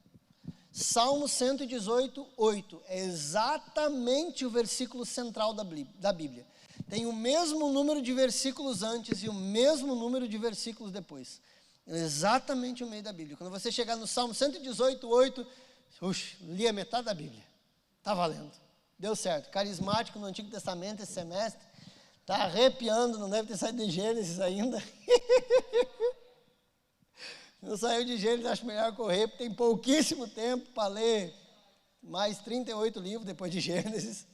Salmo 118, 8, é exatamente o versículo central da Bíblia. Tem o mesmo número de versículos antes e o mesmo número de versículos depois. É exatamente o meio da Bíblia. Quando você chegar no Salmo 118, 8, li a metade da Bíblia. Está valendo. Deu certo. Carismático no Antigo Testamento esse semestre. Está arrepiando, não deve ter saído de Gênesis ainda. Não saiu de Gênesis, acho melhor correr, porque tem pouquíssimo tempo para ler mais 38 livros depois de Gênesis.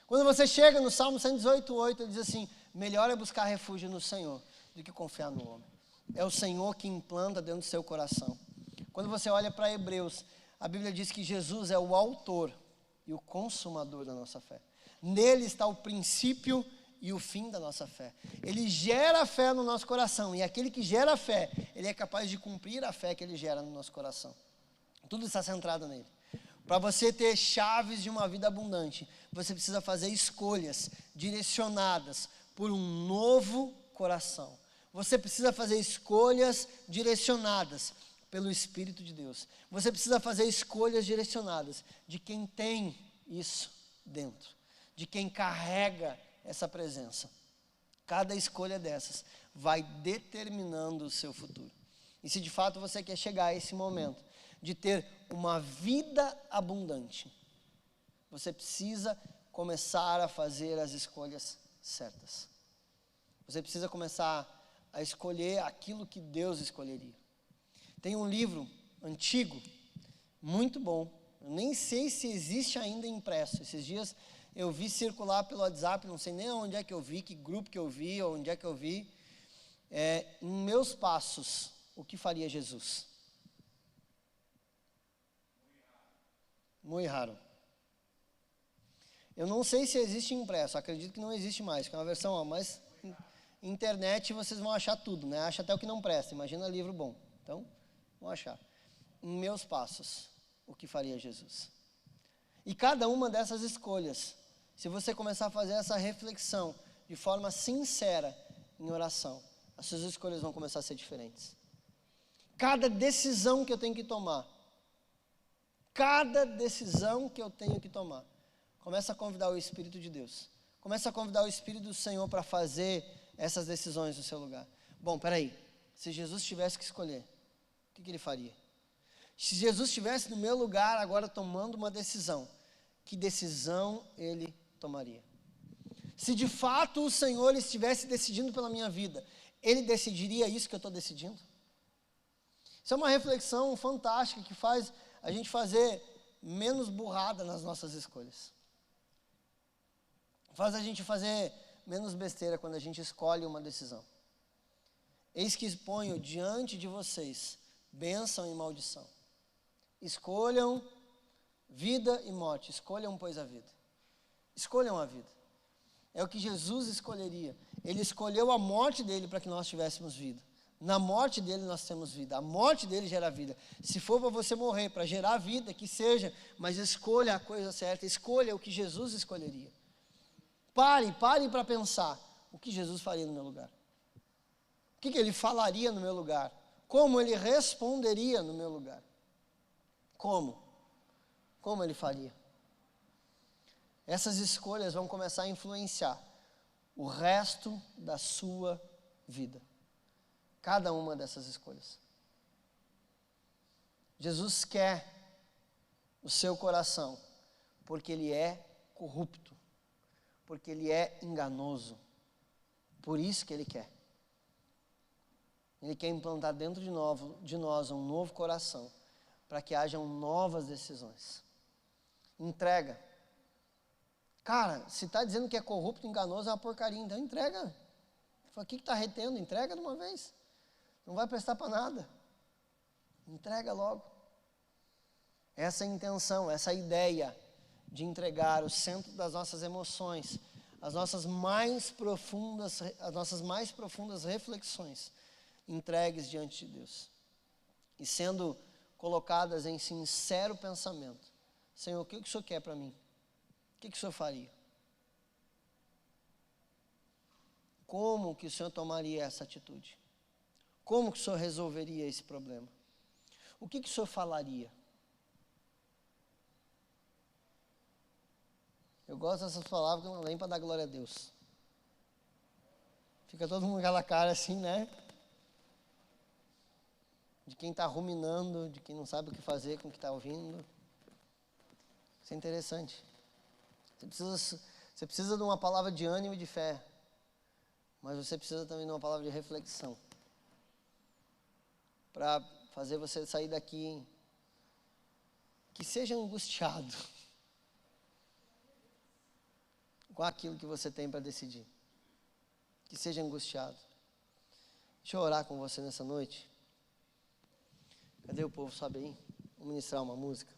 Quando você chega no Salmo 118, 8, ele diz assim: melhor é buscar refúgio no Senhor do que confiar no homem. É o Senhor que implanta dentro do seu coração. Quando você olha para Hebreus, a Bíblia diz que Jesus é o autor e o consumador da nossa fé. Nele está o princípio e o fim da nossa fé. Ele gera fé no nosso coração, e aquele que gera fé, ele é capaz de cumprir a fé que ele gera no nosso coração. Tudo está centrado nele. Para você ter chaves de uma vida abundante, você precisa fazer escolhas direcionadas por um novo coração. Você precisa fazer escolhas direcionadas pelo Espírito de Deus. Você precisa fazer escolhas direcionadas de quem tem isso dentro, de quem carrega essa presença. Cada escolha dessas vai determinando o seu futuro. E se de fato você quer chegar a esse momento de ter uma vida abundante, você precisa começar a fazer as escolhas certas. Você precisa começar a escolher aquilo que Deus escolheria. Tem um livro antigo, muito bom, eu nem sei se existe ainda impresso. Esses dias eu vi circular pelo WhatsApp, não sei nem onde é que eu vi, que grupo que eu vi, ou onde é que eu vi. Em meus passos, o que faria Jesus? Muito raro. Eu não sei se existe impresso, acredito que não existe mais, que é uma versão, mas internet vocês vão achar tudo, né? Acha até o que não presta, imagina livro bom. Então, vão achar. Em meus passos, o que faria Jesus? E cada uma dessas escolhas, se você começar a fazer essa reflexão de forma sincera em oração, as suas escolhas vão começar a ser diferentes. Cada decisão que eu tenho que tomar, começa a convidar o Espírito de Deus. Começa a convidar o Espírito do Senhor para fazer essas decisões no seu lugar. Bom, peraí, se Jesus tivesse que escolher, o que ele faria? Se Jesus estivesse no meu lugar agora tomando uma decisão, que decisão ele tomaria? Se de fato o Senhor estivesse decidindo pela minha vida, ele decidiria isso que eu estou decidindo? Isso é uma reflexão fantástica que faz a gente fazer menos burrada nas nossas escolhas. Faz a gente fazer menos besteira quando a gente escolhe uma decisão. Eis que exponho diante de vocês bênção e maldição. Escolham vida e morte. Escolham, pois, a vida. Escolham a vida. É o que Jesus escolheria. Ele escolheu a morte dele para que nós tivéssemos vida. Na morte dele nós temos vida. A morte dele gera vida. Se for para você morrer, para gerar vida, que seja, mas escolha a coisa certa. Escolha o que Jesus escolheria. Parem para pensar o que Jesus faria no meu lugar. O que ele falaria no meu lugar? Como ele responderia no meu lugar? Como? Como ele faria? Essas escolhas vão começar a influenciar o resto da sua vida. Cada uma dessas escolhas. Jesus quer o seu coração, porque ele é corrupto, porque ele é enganoso. Por isso que ele quer. Ele quer implantar dentro de nós um novo coração, para que hajam novas decisões. Entrega. Cara, se está dizendo que é corrupto, enganoso, é uma porcaria, então entrega. O que está retendo? Entrega de uma vez. Não vai prestar para nada. Entrega logo. Essa intenção, essa ideia de entregar o centro das nossas emoções, as nossas mais profundas reflexões, entregues diante de Deus. E sendo colocadas em sincero pensamento. Senhor, o que o Senhor quer para mim? O que o Senhor faria? Como que o Senhor tomaria essa atitude? Como que o Senhor resolveria esse problema? O que o Senhor falaria? Eu gosto dessas palavras que não vem para dar glória a Deus. Fica todo mundo com aquela cara assim, né? De quem está ruminando, de quem não sabe o que fazer com o que está ouvindo. Isso é interessante. Você precisa de uma palavra de ânimo e de fé. Mas você precisa também de uma palavra de reflexão. Para fazer você sair daqui que seja angustiado com aquilo que você tem para decidir. Que seja angustiado. Deixa eu orar com você nessa noite. Cadê o povo? Sobe aí. Vamos ministrar uma música.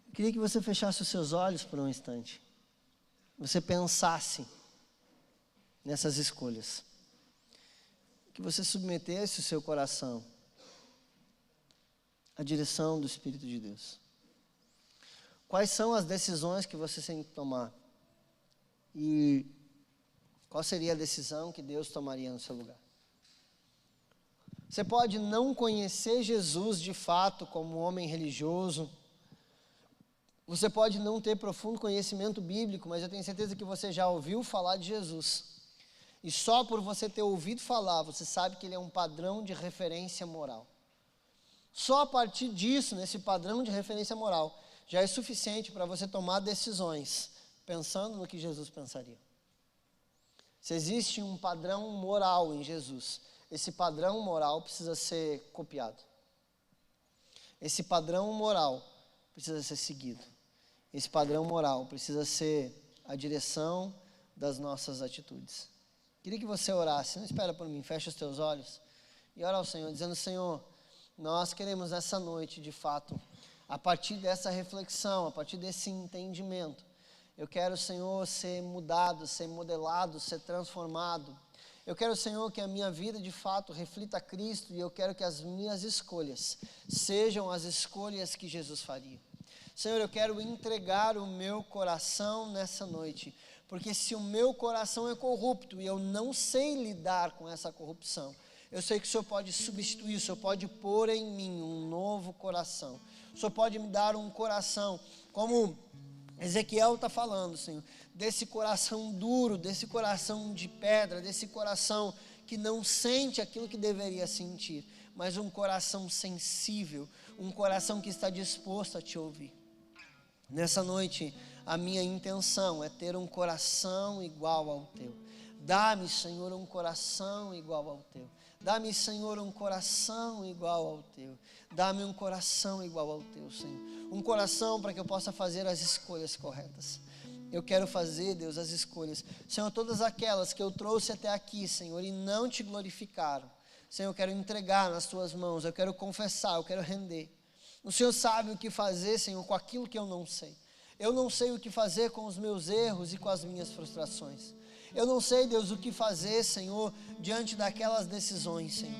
Eu queria que você fechasse os seus olhos por um instante. Você pensasse nessas escolhas. Que você submetesse o seu coração à direção do Espírito de Deus. Quais são as decisões que você tem que tomar? E qual seria a decisão que Deus tomaria no seu lugar? Você pode não conhecer Jesus de fato como um homem religioso. Você pode não ter profundo conhecimento bíblico, mas eu tenho certeza que você já ouviu falar de Jesus. E só por você ter ouvido falar, você sabe que ele é um padrão de referência moral. Só a partir disso, nesse padrão de referência moral, já é suficiente para você tomar decisões, pensando no que Jesus pensaria. Se existe um padrão moral em Jesus, esse padrão moral precisa ser copiado. Esse padrão moral precisa ser seguido. esse padrão moral precisa ser a direção das nossas atitudes. Queria que você orasse, não espera por mim, fecha os teus olhos e ora ao Senhor, dizendo: Senhor, nós queremos essa noite, de fato, a partir dessa reflexão, a partir desse entendimento, eu quero, Senhor, ser mudado, ser modelado, ser transformado. Eu quero, Senhor, que a minha vida, de fato, reflita Cristo, e eu quero que as minhas escolhas sejam as escolhas que Jesus faria. Senhor, eu quero entregar o meu coração nessa noite, porque se o meu coração é corrupto e eu não sei lidar com essa corrupção, eu sei que o Senhor pode substituir, o Senhor pode pôr em mim um novo coração. O Senhor pode me dar um coração, como Ezequiel está falando, Senhor, desse coração duro, desse coração de pedra, desse coração que não sente aquilo que deveria sentir, mas um coração sensível, um coração que está disposto a te ouvir. Nessa noite, a minha intenção é ter um coração igual ao teu. Dá-me, Senhor, um coração igual ao teu. Dá-me, Senhor, um coração igual ao teu. Dá-me um coração igual ao teu, Senhor. Um coração para que eu possa fazer as escolhas corretas. Eu quero fazer, Deus, as escolhas. Senhor, todas aquelas que eu trouxe até aqui, Senhor, e não te glorificaram. Senhor, eu quero entregar nas tuas mãos. Eu quero confessar, eu quero render. O Senhor sabe o que fazer, Senhor, com aquilo que eu não sei. Eu não sei o que fazer com os meus erros e com as minhas frustrações. Eu não sei, Deus, o que fazer, Senhor, diante daquelas decisões, Senhor.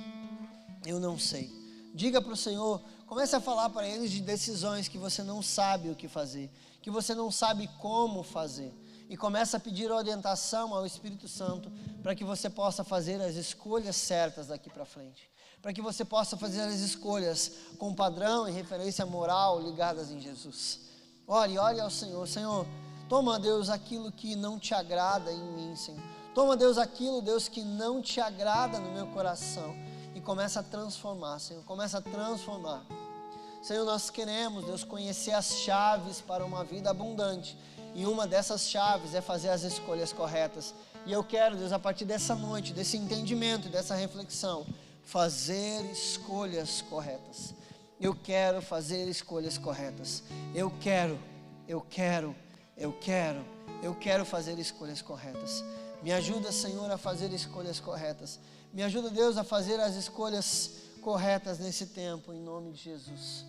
Eu não sei. Diga para o Senhor, comece a falar para eles de decisões que você não sabe o que fazer, que você não sabe como fazer. E comece a pedir orientação ao Espírito Santo para que você possa fazer as escolhas certas daqui para frente. Para que você possa fazer as escolhas com padrão e referência moral ligadas em Jesus. Ore ao Senhor. Senhor, toma, Deus, aquilo que não te agrada em mim, Senhor. Toma, Deus, aquilo, Deus, que não te agrada no meu coração. E começa a transformar, Senhor. Começa a transformar. Senhor, nós queremos, Deus, conhecer as chaves para uma vida abundante. E uma dessas chaves é fazer as escolhas corretas. E eu quero, Deus, a partir dessa noite, desse entendimento, dessa reflexão, fazer escolhas corretas. Eu quero fazer escolhas corretas. Eu quero fazer escolhas corretas. Me ajuda, Senhor, a fazer escolhas corretas. Me ajuda, Deus, a fazer as escolhas corretas nesse tempo, em nome de Jesus.